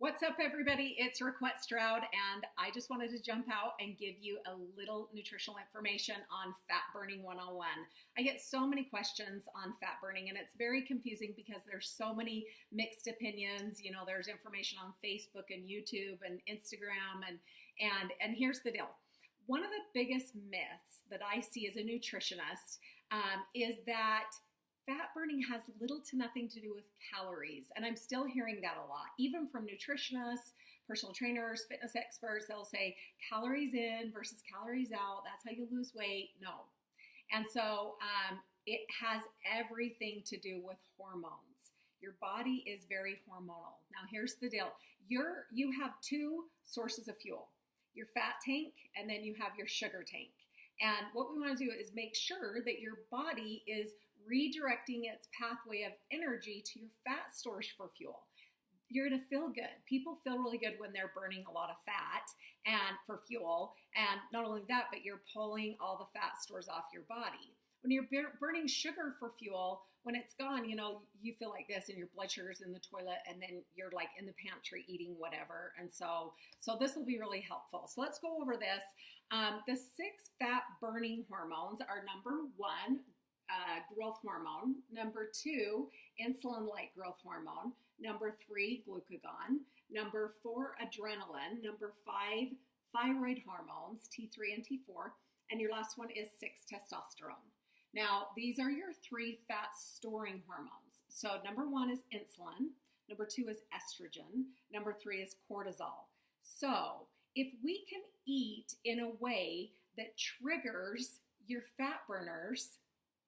What's up, everybody? It's Raquette Stroud, and I just wanted to jump out and give you a little nutritional information on Fat Burning 101. I get so many questions on fat burning, and it's very confusing because there's so many mixed opinions. You know, there's information on Facebook and YouTube and Instagram, and here's the deal. One of the biggest myths that I see as a nutritionist is that fat burning has little to nothing to do with calories. And I'm still hearing that a lot, even from nutritionists, personal trainers, fitness experts. They'll say calories in versus calories out. That's how you lose weight. No. And so it has everything to do with hormones. Your body is very hormonal. Now, here's the deal. You have two sources of fuel, your fat tank, and then you have your sugar tank. And what we want to do is make sure that your body is redirecting its pathway of energy to your fat source for fuel. You're going to feel good. People feel really good when they're burning a lot of fat and for fuel. And not only that, but you're pulling all the fat stores off your body. When you're burning sugar for fuel, when it's gone, you know, you feel like this and your blood sugar's in the toilet and then you're like in the pantry eating whatever. And so this will be really helpful. So let's go over this. The 6 fat burning hormones are number 1, growth hormone, number 2, insulin-like growth hormone, number 3, glucagon, number 4, adrenaline, number 5, thyroid hormones, T3 and T4, and your last one is 6, testosterone. Now, these are your 3 fat storing hormones. So number 1 is insulin, number 2 is estrogen, number 3 is cortisol. So if we can eat in a way that triggers your fat burners,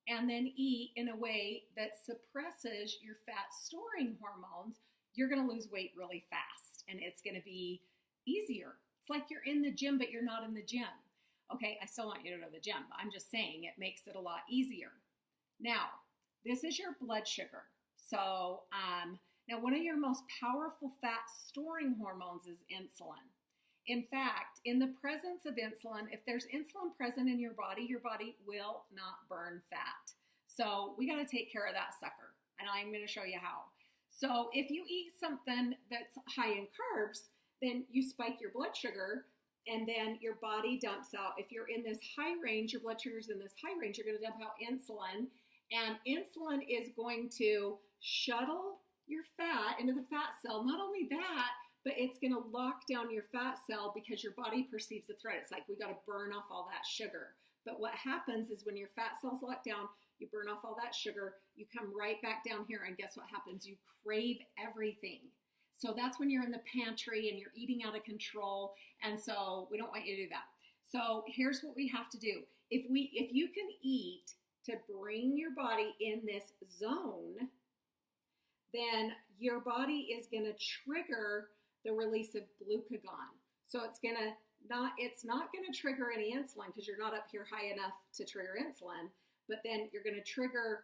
and then eat in a way that suppresses your fat storing hormones, you're going to lose weight really fast and it's going to be easier. It's like you're in the gym, but you're not in the gym. Okay, I still want you to go to the gym. I'm just saying it makes it a lot easier. Now, this is your blood sugar. So now one of your most powerful fat storing hormones is insulin. In fact, in the presence of insulin, if there's insulin present in your body will not burn fat. So we got to take care of that sucker. And I'm going to show you how. So if you eat something that's high in carbs, then you spike your blood sugar and then your body dumps out. If you're in this high range, your blood sugar's in this high range, you're going to dump out insulin. And insulin is going to shuttle your fat into the fat cell. Not only that, but it's going to lock down your fat cell because your body perceives the threat. It's like, we got to burn off all that sugar. But what happens is when your fat cells lock down, you burn off all that sugar, you come right back down here, and guess what happens? You crave everything. So that's when you're in the pantry and you're eating out of control. And so we don't want you to do that. So here's what we have to do. If you can eat to bring your body in this zone, then your body is going to trigger the release of glucagon. So it's not going to trigger any insulin because you're not up here high enough to trigger insulin, but then you're going to trigger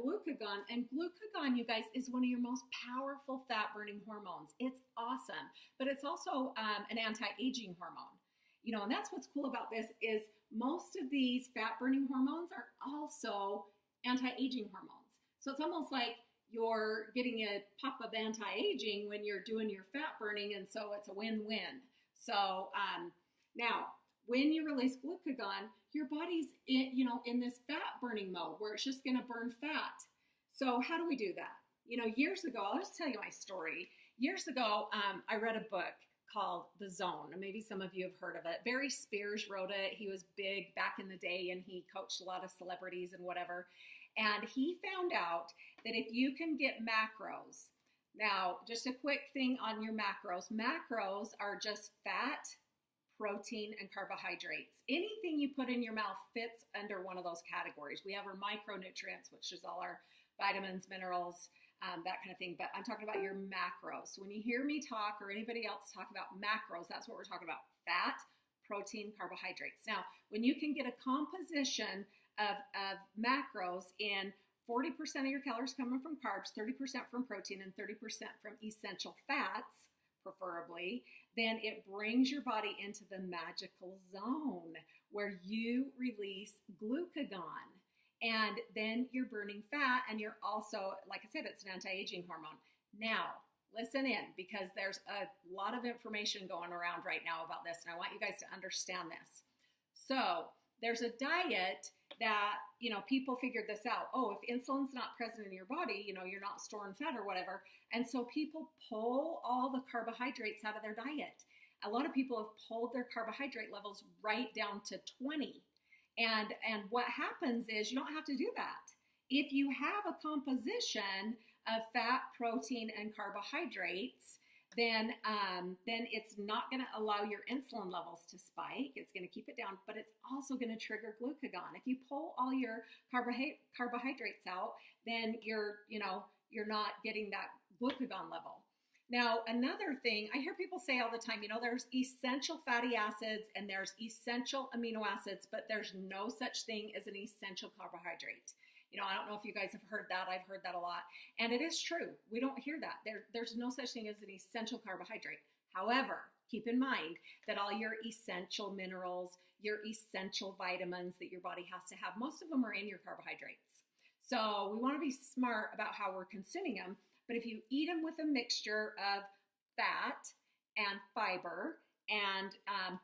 glucagon. And glucagon, you guys, is one of your most powerful fat burning hormones. It's awesome, but it's also an anti-aging hormone. You know, and that's what's cool about this is most of these fat burning hormones are also anti-aging hormones. So it's almost like you're getting a pop of anti-aging when you're doing your fat burning, and so it's a win-win. So now, when you release glucagon, your body's in this fat burning mode where it's just going to burn fat. So how do we do that? You know, years ago, I'll just tell you my story. Years ago, I read a book called The Zone. Maybe some of you have heard of it. Barry Spears wrote it. He was big back in the day, and he coached a lot of celebrities and whatever. And he found out that if you can get macros, now just a quick thing on your macros. Macros are just fat, protein, and carbohydrates. Anything you put in your mouth fits under one of those categories. We have our micronutrients, which is all our vitamins, minerals, that kind of thing. But I'm talking about your macros. So when you hear me talk or anybody else talk about macros, that's what we're talking about. Fat, protein, carbohydrates. Now, when you can get a composition of macros in 40% of your calories coming from carbs, 30% from protein, and 30% from essential fats, preferably, then it brings your body into the magical zone where you release glucagon. And then you're burning fat, and you're also, like I said, it's an anti-aging hormone. Now, listen in, because there's a lot of information going around right now about this, and I want you guys to understand this. So there's a diet that, you know, people figured this out. Oh, if insulin's not present in your body, you know, you're not storing fat or whatever. And so people pull all the carbohydrates out of their diet. A lot of people have pulled their carbohydrate levels right down to 20. And what happens is you don't have to do that. If you have a composition of fat, protein, and carbohydrates, then it's not going to allow your insulin levels to spike. It's going to keep it down, but it's also going to trigger glucagon. If you pull all your carbohydrates out, then you're not getting that glucagon level. Now, another thing, I hear people say all the time, you know, there's essential fatty acids and there's essential amino acids, but there's no such thing as an essential carbohydrate. You know, I don't know if you guys have heard that. I've heard that a lot. And it is true. We don't hear that. There's no such thing as an essential carbohydrate. However, keep in mind that all your essential minerals, your essential vitamins that your body has to have, most of them are in your carbohydrates. So we want to be smart about how we're consuming them. But if you eat them with a mixture of fat and fiber and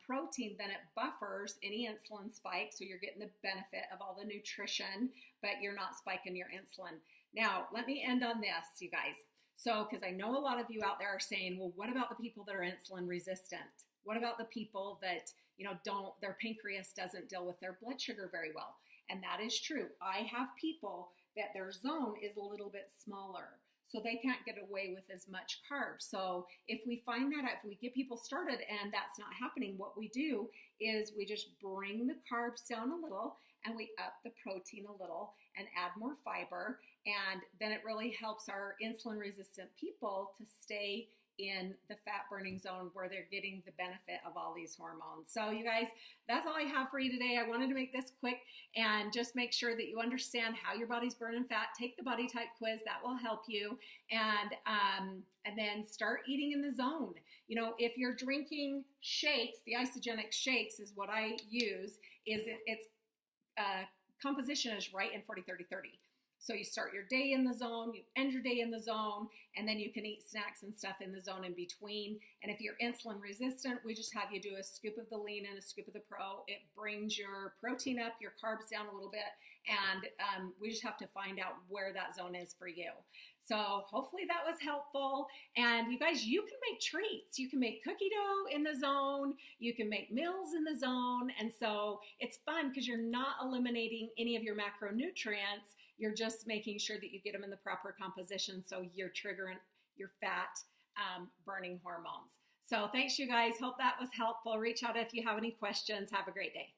protein, then it buffers any insulin spike. So you're getting the benefit of all the nutrition, but you're not spiking your insulin. Now, let me end on this, you guys. So, because I know a lot of you out there are saying, well, what about the people that are insulin resistant? What about the people that, you know, their pancreas doesn't deal with their blood sugar very well? And that is true. I have people that their zone is a little bit smaller, so they can't get away with as much carbs. So if we find that out, if we get people started and that's not happening, what we do is we just bring the carbs down a little and we up the protein a little and add more fiber. And then it really helps our insulin resistant people to stay in the fat burning zone where they're getting the benefit of all these hormones. So you guys, that's all I have for you today. I wanted to make this quick and just make sure that you understand how your body's burning fat. Take the body type quiz, that will help you. And then start eating in the zone. You know, if you're drinking shakes, the isogenic shakes is what I use, its composition is right in 40-30-30. So you start your day in the zone, you end your day in the zone, and then you can eat snacks and stuff in the zone in between. And if you're insulin resistant, we just have you do a scoop of the lean and a scoop of the pro. It brings your protein up, your carbs down a little bit, and we just have to find out where that zone is for you. So hopefully that was helpful. And you guys, you can make treats. You can make cookie dough in the zone. You can make meals in the zone. And so it's fun because you're not eliminating any of your macronutrients. You're just making sure that you get them in the proper composition so you're triggering your fat burning hormones. So thanks, you guys. Hope that was helpful. Reach out if you have any questions. Have a great day.